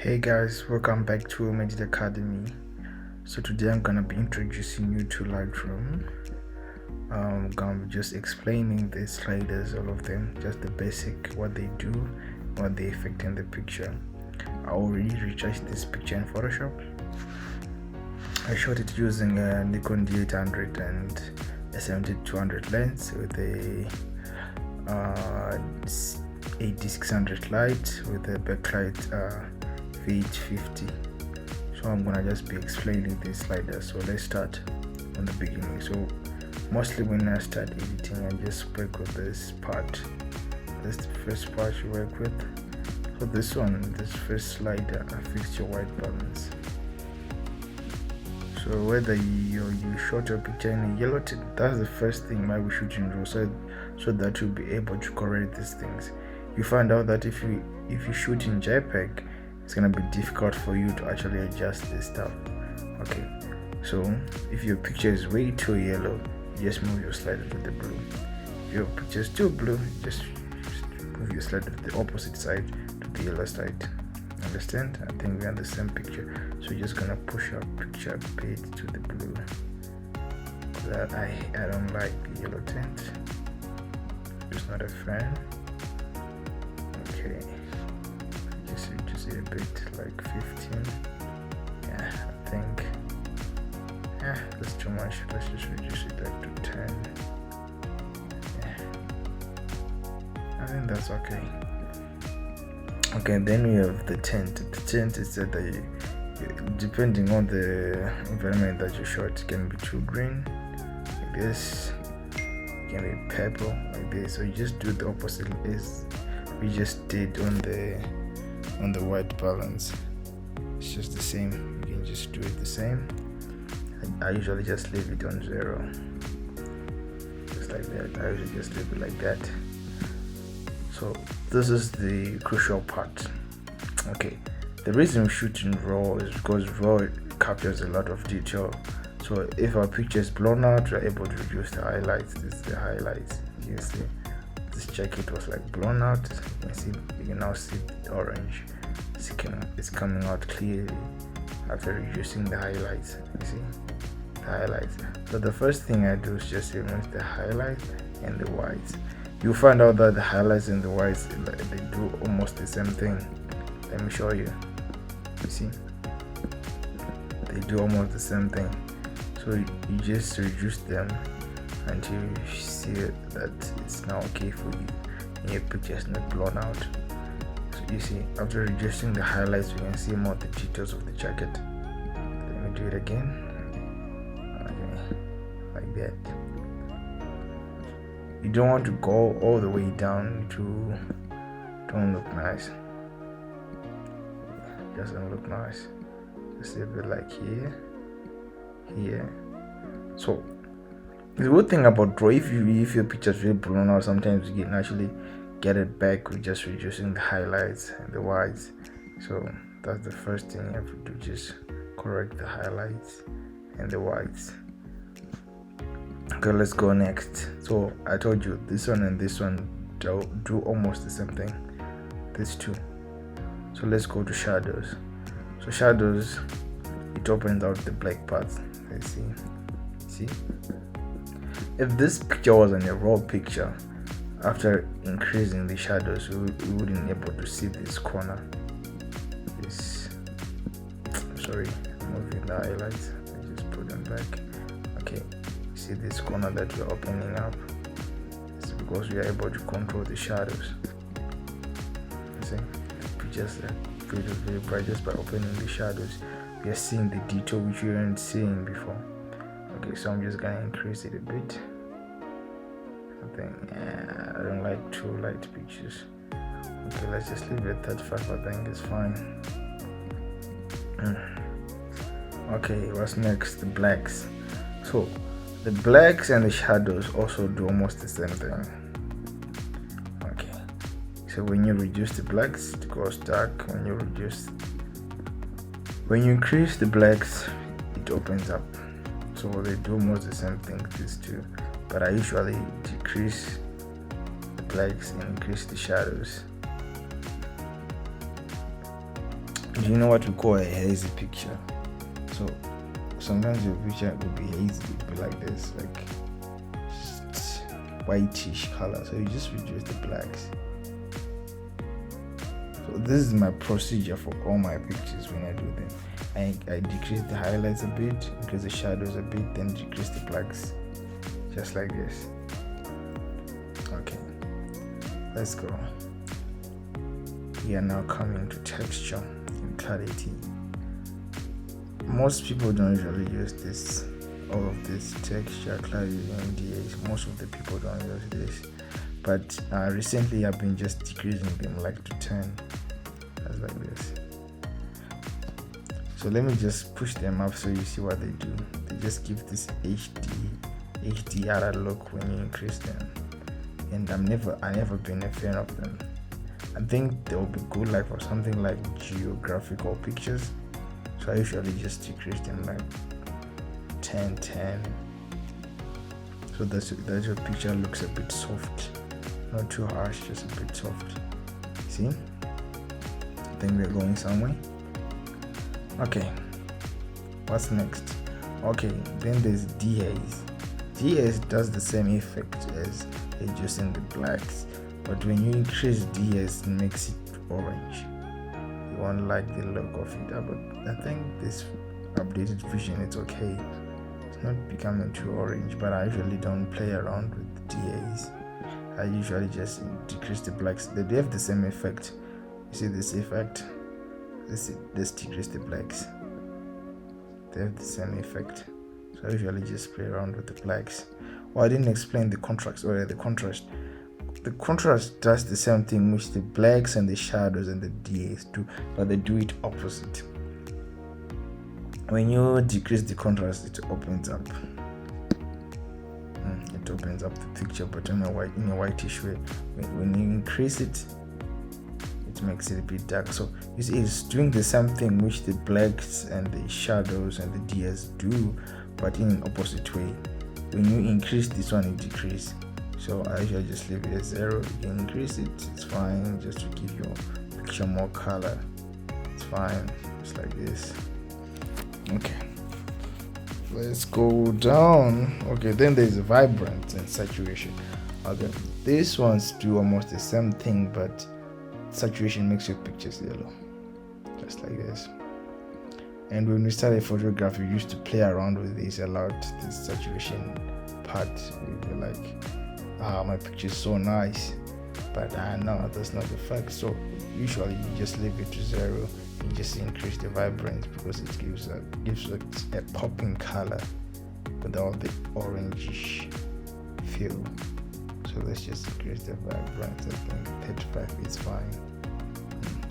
Hey guys, welcome back to Medit Academy. So today I'm gonna be introducing you to Lightroom. I'm gonna be just explaining the sliders, all of them, just the basic, what they do, what they affect in the picture. I already retouched this picture in Photoshop. I shot it using a Nikon D800 and a 70-200 lens with a 8600 light with a backlight V850. So I'm gonna just be explaining these sliders. So let's start from the beginning. So mostly when I start editing, I just work with this part. That's the first part you work with. So this first slider affects your white balance. So whether you shot your picture in a yellow tint, that's the first thing why we shoot in RAW, so that you'll be able to correct these things. You find out that if you shoot in JPEG, it's gonna be difficult for you to actually adjust this stuff. Okay, so if your picture is way too yellow, you just move your slider to the blue. If your picture is too blue, just move your slider to the opposite side, to the yellow side. Understand? I think we're on the same picture. So you're just gonna push our picture a bit to the blue. That I don't like the yellow tint. Just not a fan. Okay. Just reduce it a bit, like 15. Yeah, I think. Yeah, that's too much. Let's just reduce it like to 10. Yeah. I think that's okay. Okay, then we have the tint. The tint is that depending on the environment that you shot, it can be too green, like this. It can be purple, like this. So you just do the opposite as we just did on the white balance. It's just the same. You can just do it the same. I usually just leave it on 0, just like that. I usually just leave it like that. So this is the crucial part. Okay, the reason we shoot in RAW is because RAW captures a lot of detail. So if our picture is blown out, we're able to reduce the highlights. This is the highlights. You can see this jacket was like blown out. You can now see the orange. It's coming out clearly after reducing the highlights. You see the highlights. So the first thing I do is just remove the highlight and the whites. You find out that the highlights and the whites, they do almost the same thing. Let me show you. You see, they do almost the same thing. So you just reduce them until you see that it's now okay for you and your picture is not blown out. So you see, after reducing the highlights, you can see more of the details of the jacket. Let me do it again. Okay, like that. You don't want to go all the way down to don't look nice. It doesn't look nice. Just a bit like here. So the good thing about RAW, if your picture is really blown out, sometimes you can actually get it back with just reducing the highlights and the whites. So that's the first thing you have to do, just correct the highlights and the whites. Okay, let's go next. So I told you this one and this one do almost the same thing, these two. So let's go to shadows. So shadows, it opens out the black parts. Let's see, if this picture was an RAW picture, after increasing the shadows, we wouldn't be able to see this corner. Sorry, moving the highlights. I just put them back. Okay, see this corner that we're opening up? It's because we are able to control the shadows. You see, the pictures are very bright just by opening the shadows. We are seeing the detail which we weren't seeing before. Okay, so I'm just gonna increase it a bit. I think I don't like too light pictures. Okay, let's just leave it at 35. I think it's fine. Okay, what's next? The blacks. So the blacks and the shadows also do almost the same thing. Okay, so when you reduce the blacks, it goes dark. When you increase the blacks, it opens up. So they do almost the same thing, these two. But I usually decrease the blacks and increase the shadows. Do you know what we call a hazy picture? So sometimes your picture will be hazy, it will be like this, like just whitish color. So you just reduce the blacks. So this is my procedure for all my pictures when I do them. I decrease the highlights a bit, increase the shadows a bit, then decrease the blacks, just like this. Okay, let's go. We are now coming to texture and clarity. Most people don't usually use this, all of this texture, clarity, and DAs. Most of the people don't use this, but recently I've been just decreasing them like to 10, as like this. So let me just push them up so you see what they do. They just give this HDR look when you increase them, and I never been a fan of them. I think they will be good like for something like geographical pictures. So I usually just decrease them like 10. So that your picture looks a bit soft, not too harsh, just a bit soft. See? I think we're going somewhere. Okay, what's next? Okay, then there's DAs. DAs does the same effect as reducing the blacks, but when you increase DAs, it makes it orange. You won't like the look of it, but I think this updated vision, it's okay. It's not becoming too orange, but I usually don't play around with DAs. I usually just decrease the blacks. They have the same effect. You see this effect? Let's decrease the blacks. They have the same effect. So I usually just play around with the blacks. Well, I didn't explain the contrast. The contrast. The contrast does the same thing which the blacks and the shadows and the DAs do, but they do it opposite. When you decrease the contrast, it opens up. It opens up the picture, but in a whitish way. When you increase it, it makes it a bit dark. So you see, it's doing the same thing which the blacks and the shadows and the DAs do, but in an opposite way. When you increase this one, it decreases. So I usually just leave it at 0. You can increase it, it's fine, just to give your picture more color. It's fine, just like this. Okay, let's go down. Okay, then there's vibrance and saturation. Okay, these ones do almost the same thing, but saturation makes your pictures yellow, just like this. And when we started photography, we used to play around with this a lot. This saturation part, we were like, my picture is so nice, but no, that's not the fact. So usually you just leave it to 0 and just increase the vibrance, because it gives a popping color without the orangish feel. So let's just increase the vibrance. I think 35 is fine.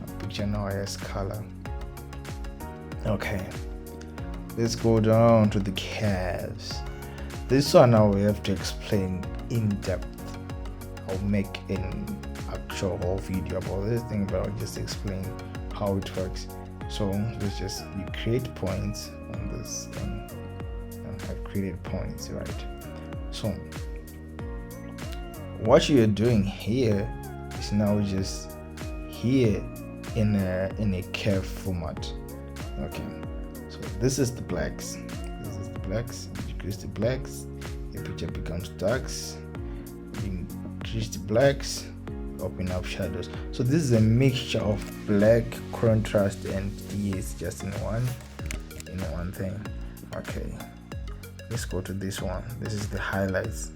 Our picture now has color. Okay, let's go down to the curves. This one now we have to explain in depth. I'll make an actual whole video about this thing, but I'll just explain how it works. So let's just, you create points on this thing, and I've created points, right? So what you're doing here is now just here in a curve format. Okay, so this is the blacks. This is the blacks. You decrease the blacks, the picture becomes darks. You increase the blacks, open up shadows. So this is a mixture of black, contrast, and DAs just in one thing. Okay, let's go to this one. This is the highlights.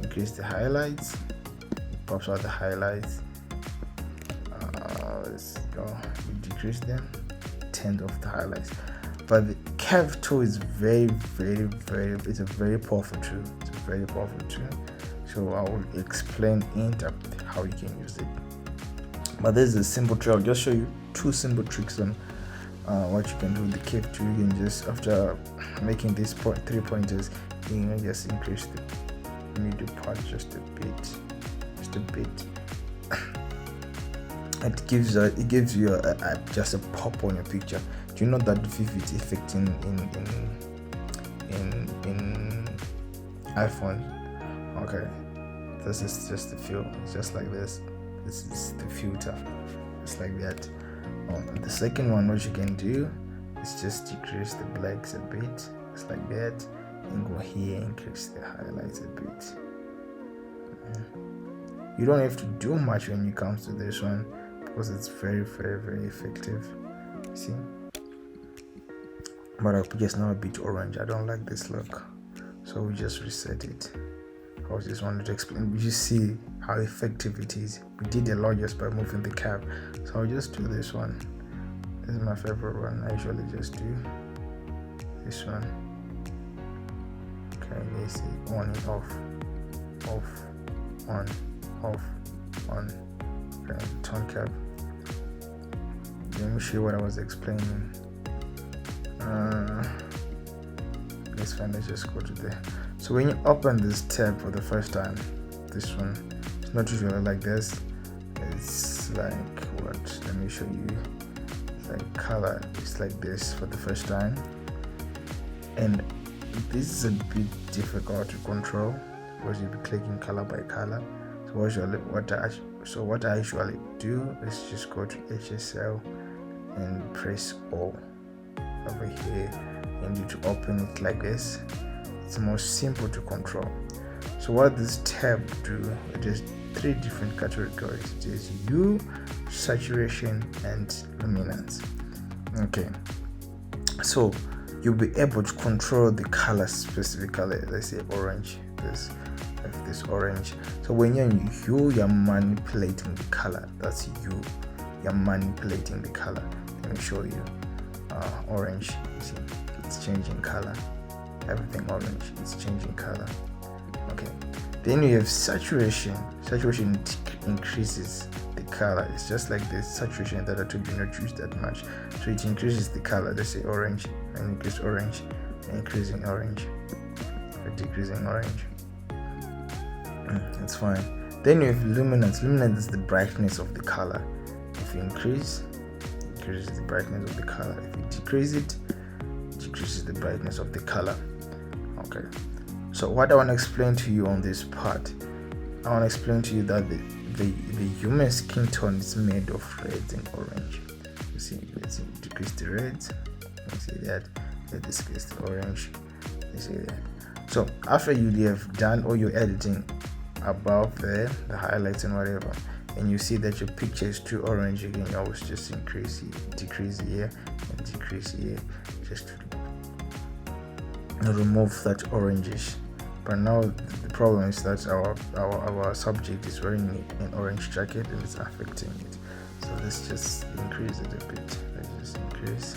Increase the highlights, it pops out the highlights. Let's go. You decrease them, tint of the highlights. But the curve tool is very, it's a very powerful tool. It's a very powerful tool. So I will explain in depth how you can use it. But there's a simple trick. I'll just show you 2 simple tricks on what you can do with the curve tool. You can just, after making these 3 pointers, you can just increase the middle part just a bit. It gives you just a pop on your picture. Do you know that vivid effect in iPhone? Okay, this is just the feel. It's just like this. This is the filter. It's like that. The second one, what you can do is just decrease the blacks a bit, just like that, and go here, increase the highlights a bit. You don't have to do much when it comes to this one, because it's very, very, very effective. See, but I'll just now a bit orange. I don't like this look, so we just reset it. I just wanted to explain. You see how effective it is. We did a lot just by moving the cap, so I'll just do this one. This is my favorite one. I usually just do this one. Okay, you see, on and off, on, off, on. Okay, tone cap. Let me show you what I was explaining. Let's fine. Let's just go to there. So when you open this tab for the first time, this one, it's not usually like this. It's like what? Let me show you. It's like color. It's like this for the first time, and this is a bit difficult to control because you'll be clicking color by color. So what I usually do is just go to HSL and press O over here, and you to open it like this. It's more simple to control. So what this tab do, it is 3 different categories. It is hue, saturation, and luminance. Okay, so you'll be able to control the color specifically. Let's say orange, this orange. So when you're in hue, you're manipulating the color. That's hue. You're manipulating the color. Let me show you. Orange, you see, it's changing color. Everything orange, it's changing color. Okay, then you have saturation. Saturation increases the color. It's just like the saturation that I told you not use that much, so it increases the color. Let's say orange, and increase orange, increasing orange, or decreasing orange. That's fine. Then you have luminance. Luminance is the brightness of the color. If you increases the brightness of the color. If you decrease it, decreases the brightness of the color. Okay, so what I want to explain to you on this part, I want to explain to you that the human skin tone is made of reds and orange. You see, let's decrease the reds. You see that. Let's decrease the orange. You see that. So after you have done all your editing above there, the highlights and whatever, and you see that your picture is too orange again, you always just decrease here and decrease here, just to remove that orangish. But now the problem is that our subject is wearing an orange jacket and it's affecting it. So let's just increase it a bit. Let's just increase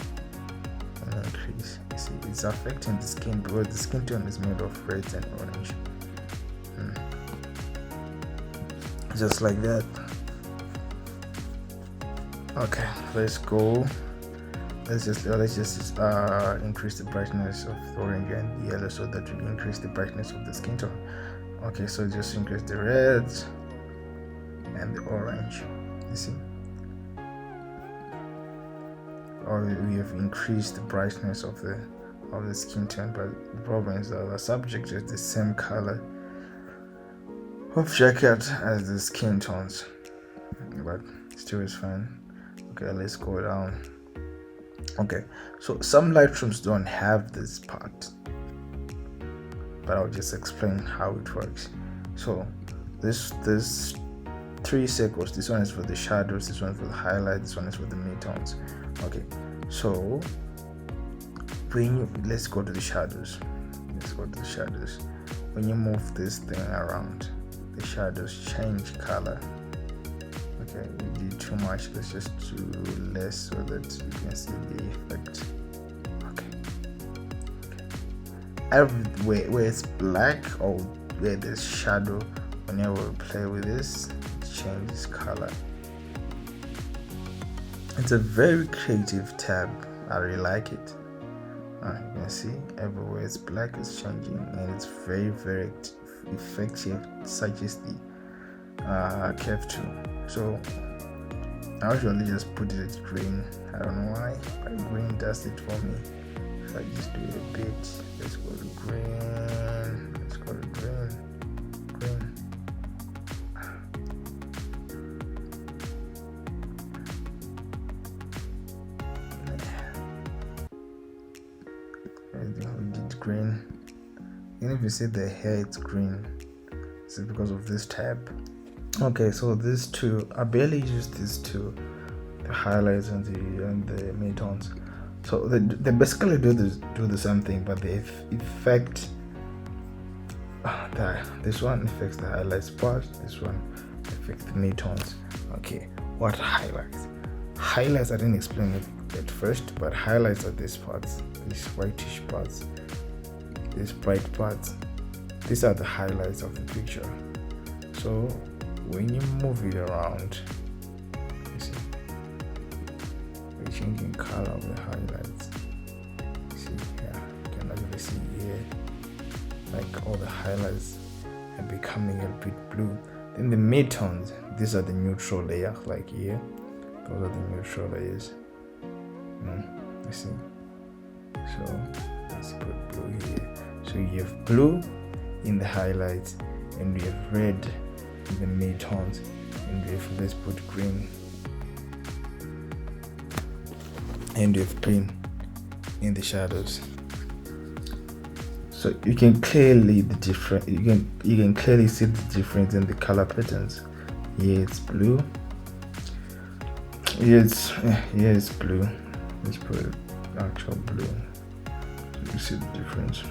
and increase. You see, it's affecting the skin because the skin tone is made of red and orange. Just like that. Okay, let's go. Let's just increase the brightness of the orange and the yellow so that we increase the brightness of the skin tone. Okay, so just increase the reds and the orange. You see, or we have increased the brightness of the skin tone, but the problem is that our subject is the same color of jacket as the skin tones, but still is fine. Okay, let's go down. Okay, so some Lightrooms don't have this part, but I'll just explain how it works. So this 3 circles, this one is for the shadows, this one for the highlight, this one is for the midtones. Okay, so let's go to the shadows. When you move this thing around, the shadows change color. Okay, we did too much. Let's just do less so that you can see the effect. Okay. Everywhere where it's black or where there's shadow, whenever we play with this, it changes color. It's a very creative tab. I really like it. You can see everywhere it's black, it's changing, and it's very, very effective, such as the curve tool. So I usually just put it at green. I don't know why, but green does it for me. If I just do it a bit, let's go to green. green. And if you see the hair, it's green. It's because of this tab. Okay, so these two, I barely use these two, the highlights and the midtones. So they basically do the same thing, but the effect, this one affects the highlights part, this one affects the midtones. Okay, what highlights? Highlights, I didn't explain it at first, but highlights are these parts, these whitish parts, these bright parts. These are the highlights of the picture. So when you move it around, you see, we're changing color of the highlights. See here, you can actually see here, like all the highlights are becoming a bit blue. Then the midtones, these are the neutral layer, like here, those are the neutral layers. You see, so let's put blue here. So you have blue in the highlights, and we have red in the midtones, and we have, let's put green, and we have green in the shadows. So you can clearly you can clearly see the difference in the color patterns. Here it's blue. Here it's blue. Let's put actual blue. So you see the difference.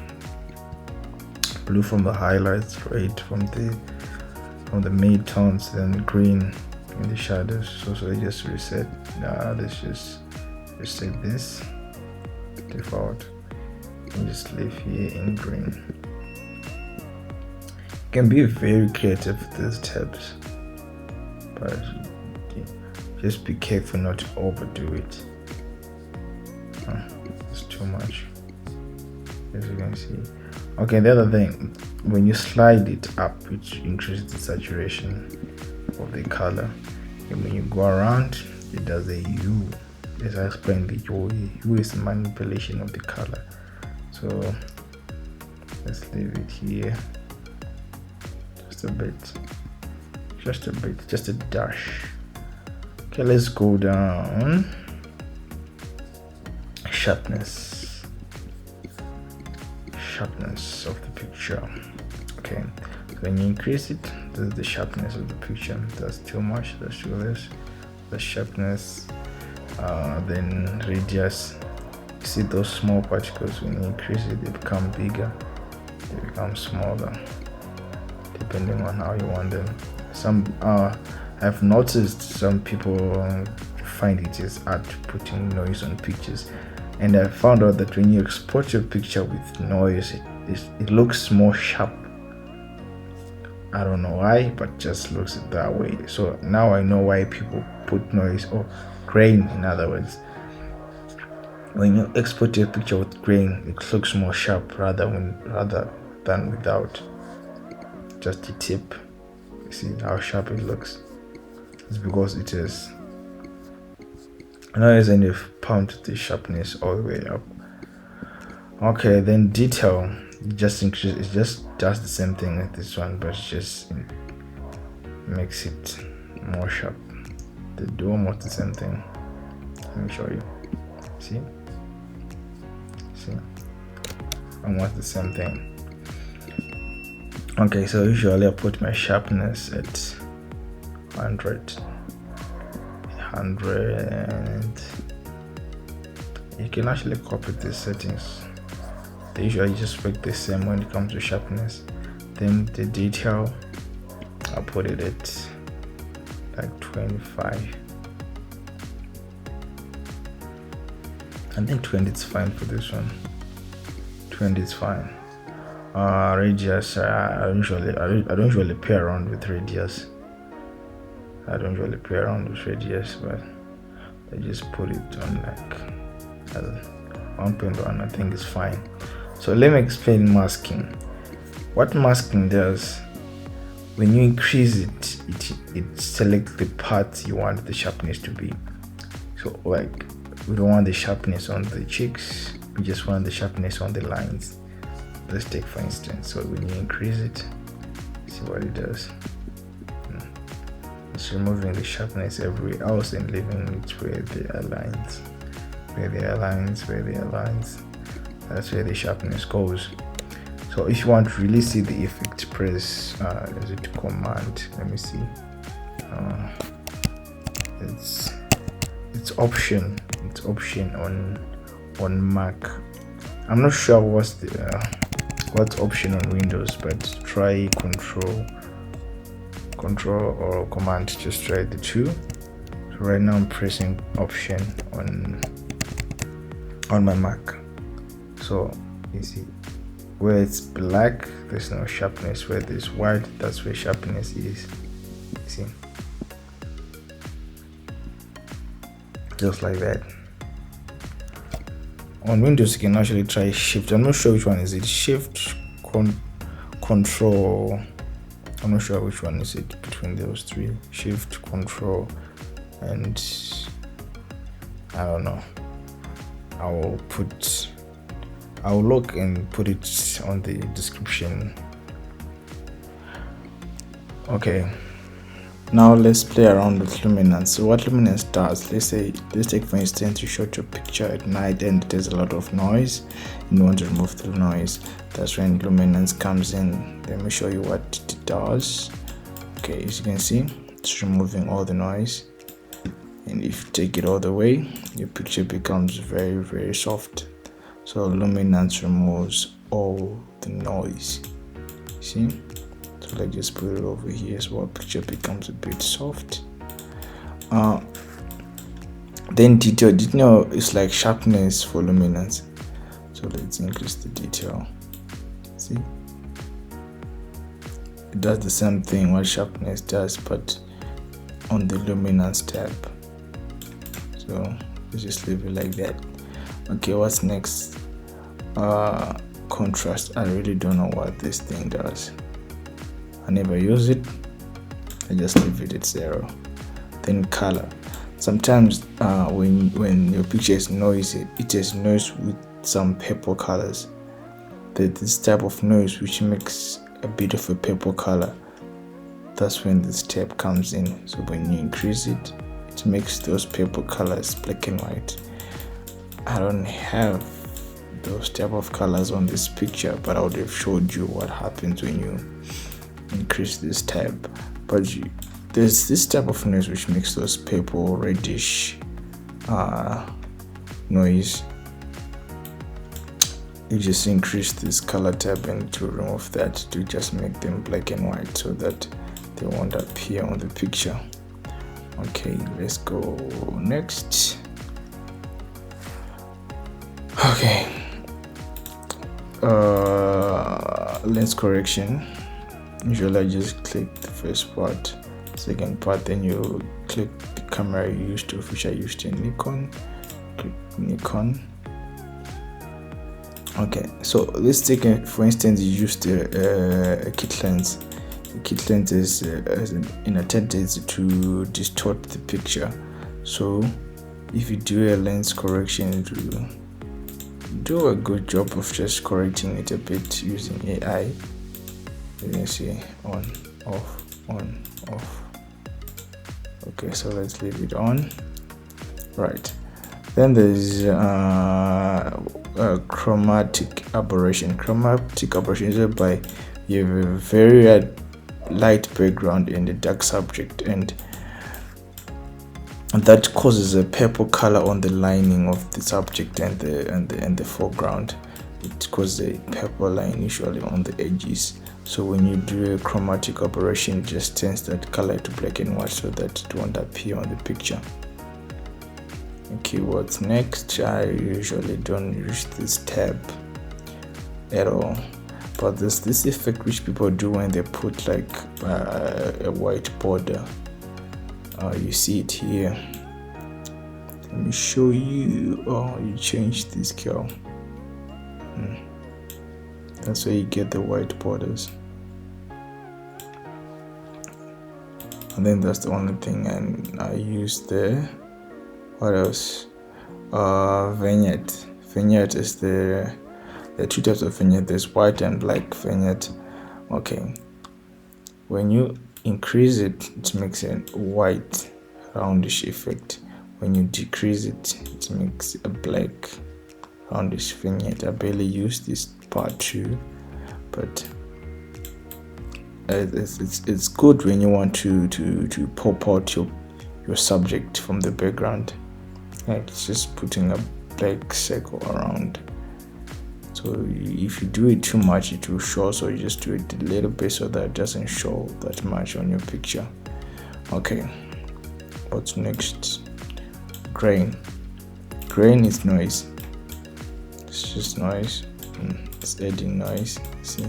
Blue from the highlights, red from the midtones, then green in the shadows. So I just reset. Now let's just reset this default and just leave here in green. You can be very creative with these tabs, but just be careful not to overdo it. It's too much, as you can see. Okay, the other thing, when you slide it up, it increases the saturation of the color, and when you go around, it does a hue. As I explained, the hue is manipulation of the color. So let's leave it here, just a bit, just a dash. Okay, let's go down. Sharpness of the picture. Okay, so when you increase it, this is the sharpness of the picture. That's too much. Let's do this. The sharpness, then radius. You see those small particles, when you increase it, they become bigger, they become smaller, depending on how you want them. I've noticed some people find it is art putting noise on pictures, and I found out that when you export your picture with noise, it looks more sharp. I don't know why, but just looks that way. So now I know why people put noise or grain. In other words, when you export your picture with grain, it looks more sharp rather than without. Just a tip. You see how sharp it looks? It's because it is noise, and you've pumped the sharpness all the way up. Okay, then detail, just increase. It just does the same thing with this one, but it just makes it more sharp. They do almost the same thing. Let me show you. See, almost the same thing. Okay, so usually I put my sharpness at 100. You can actually copy these settings. They usually just work the same when it comes to sharpness. Then the detail, I'll put it at like 25. I think 20 is fine for this one. 20 is fine. Radius, I don't usually play around with radius. But I just put it on like 1.1. I think it's fine. So let me explain masking. What masking does, when you increase it selects the parts you want the sharpness to be. So like, we don't want the sharpness on the cheeks, we just want the sharpness on the lines. Let's take for instance, so when you increase it, see what it does. It's removing the sharpness everywhere else and leaving it where they aligns. That's where the sharpness goes. So if you want to really see the effect, press is it command, let me see, it's option on Mac. I'm not sure what's option on Windows, but try control or command, just try the two. So right now I'm pressing option on my Mac. So you see where it's black, there's no sharpness. Where there's white, that's where sharpness is. You see, just like that. On Windows you can actually try shift. I'm not sure which one is it, shift, control. I'm not sure which one is it between those three, shift, control, and I don't know. I'll look and put it on the description. Okay, now let's play around with luminance. So what luminance does, let's take for instance you shot your picture at night and there's a lot of noise and you want to remove the noise. That's when luminance comes in. Let me show you what it does. Okay, as you can see, it's removing all the noise, and if you take it all the way, your picture becomes very, very soft. So luminance removes all the noise. See? So let's just put it over here so our picture becomes a bit soft. Then detail is like sharpness for luminance. So let's increase the detail. See? It does the same thing what sharpness does, but on the luminance tab. So let's just leave it like that. Okay, what's next? Contrast. I really don't know what this thing does. I never use it. I just leave it at 0. Then color. Sometimes when your picture is noisy, it is noise with some purple colors. This type of noise which makes a bit of a purple color, that's when this tab comes in. So when you increase it, it makes those purple colors black and white. I don't have those type of colors on this picture, but I would have showed you what happens when you increase this tab. But there's this type of noise which makes those purple reddish noise. You just increase this color tab and to remove that, to just make them black and white so that they won't appear on the picture. Okay, let's go next. Okay, lens correction. Usually I just click the first part, second part, then you click the camera you used to, which I used in Nikon. Click Nikon. Okay, so let's take for instance you used a kit lens. The kit lens is in a tendency to distort the picture. So if you do a lens correction, do a good job of just correcting it a bit using AI. You can see on, off. Okay, so let's leave it on. Right. Then there's chromatic aberration. Chromatic aberration is whereby you have a very light background and a dark subject, and that causes a purple color on the lining of the subject and the foreground. It causes a purple line usually on the edges. So when you do a chromatic aberration, it just turns that color to black and white so that it won't appear on the picture. Okay, what's next? I usually don't use this tab at all, but there's this effect which people do when they put like a white border. You see it here. Let me show you. Oh, you change this scale. That's where you get the white borders. And then that's the only thing I use there. What else? Vignette. Vignette is there are two types of vignette. There's white and black vignette. Okay. When you increase it, it makes a white roundish effect. When you decrease it, it makes a black around this vignette. I barely use this part too, but it's good when you want to pop out your subject from the background. Like it's just putting a black circle around. So if you do it too much, it will show. So you just do it a little bit so that it doesn't show that much on your picture. Okay, what's next? Grain is noise. It's just noise. It's adding noise. See.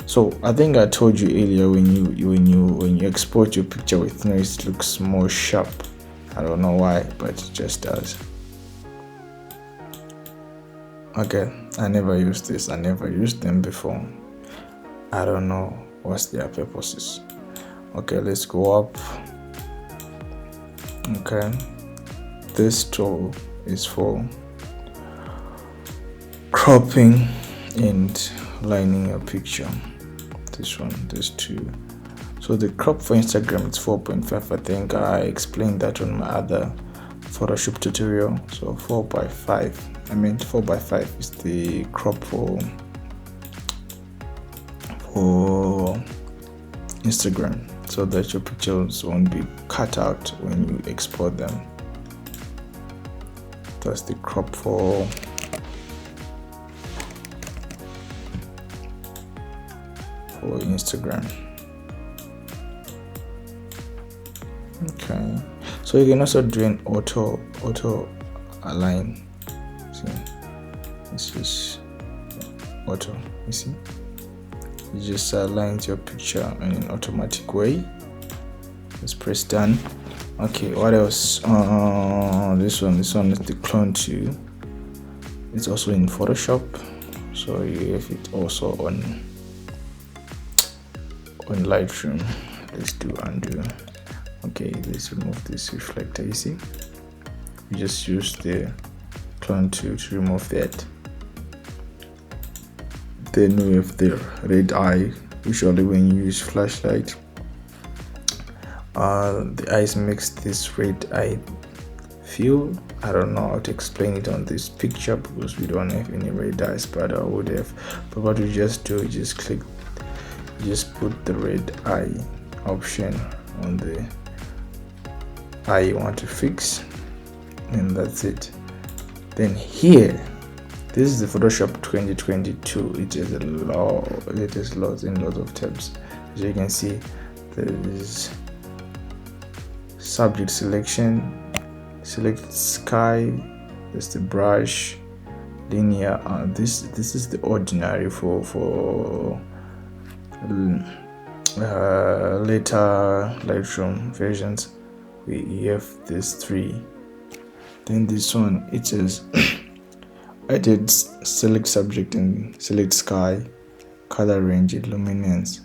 So I think I told you earlier, when you export your picture with noise, it looks more sharp. I don't know why, but it just does. Okay, I never used this. I never used them before. I don't know what's their purposes. Okay, let's go up. Okay, this tool is for cropping and lining your picture. This one, this two. So the crop for Instagram is 4.5. I think I explained that on my other Photoshop tutorial. So 4:5. 4:5 is the crop for Instagram, so that your pictures won't be cut out when you export them. That's the crop for Instagram. Okay, so you can also do an auto align. See, it's just auto. You see, it just aligns your picture in an automatic way. Let's press done. Okay, what else? This one is the clone tool. It's also in Photoshop, so you have it also on Lightroom. Let's do undo. Okay, let's remove this reflector. You see, we just use the clone tool to remove that. Then we have the red eye. Usually when you use flashlight, the eyes makes this red eye feel. I don't know how to explain it on this picture because we don't have any red eyes, but I would have. But what we just do, just put the red eye option on the eye you want to fix, and that's it. Then here, this is the Photoshop 2022. It is lots of tabs. As you can see, there is subject selection, select sky, there's the brush, linear. This is the ordinary for later Lightroom versions. We have these three. Then this one, it says I did select subject and select sky, color range, luminance.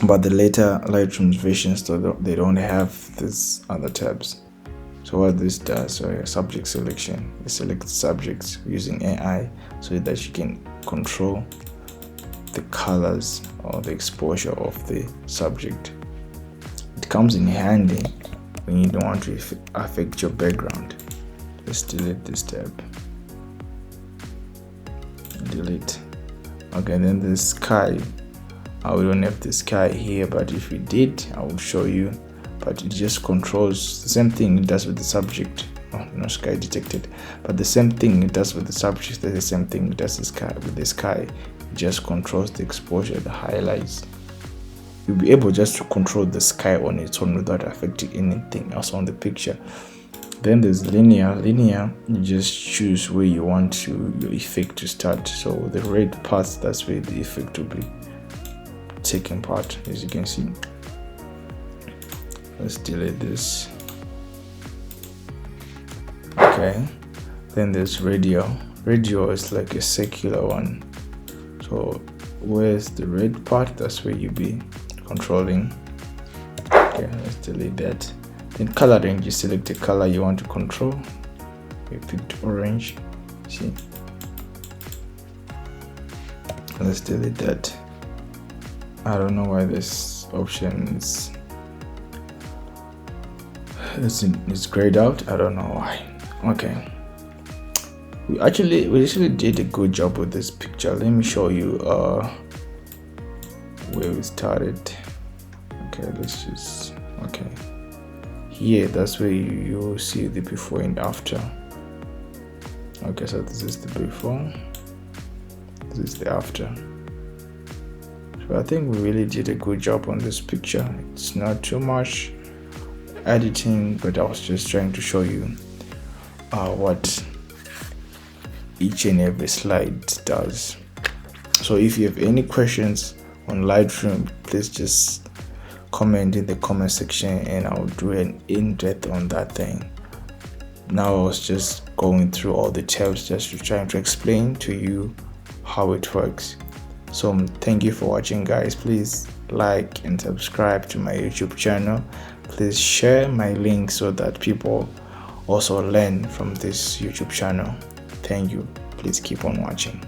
But the later Lightroom versions, they don't have these other tabs. So what this does, subject selection, you select subjects using AI so that you can control the colors or the exposure of the subject. It comes in handy when you don't want to affect your background. Just delete this tab. Delete. Okay, then the sky. We don't have the sky here, but if we did, I will show you. But it just controls the same thing it does with the subject. Oh, no sky detected. But the same thing it does with the subject, the same thing it does with the sky. It just controls the exposure, the highlights. You'll be able just to control the sky on its own without affecting anything else on the picture. Then there's linear. You just choose where you want your effect to start. So the red parts, that's where the effect will be taking part, as you can see. Let's delete this. Okay, then there's radio. Radio is like a circular one. So where's the red part, that's where you be controlling. Okay, let's delete that. Then color range, you select the color you want to control. We picked orange. See, let's delete that. I don't know why this option is it's grayed out. I don't know why. Okay, we actually did a good job with this picture. Let me show you where we started. Okay, let's just here, that's where you see the before and after. Okay, so this is the before, this is the after. So I think we really did a good job on this picture. It's not too much editing, but I was just trying to show you what each and every slide does. So if you have any questions on Lightroom, please just comment in the comment section and I'll do an in-depth on that thing. Now I was just going through all the tabs just to try to explain to you how it works. So thank you for watching, guys. Please like and subscribe to my YouTube channel. Please share my link so that people also learn from this YouTube channel. Thank you. Please keep on watching.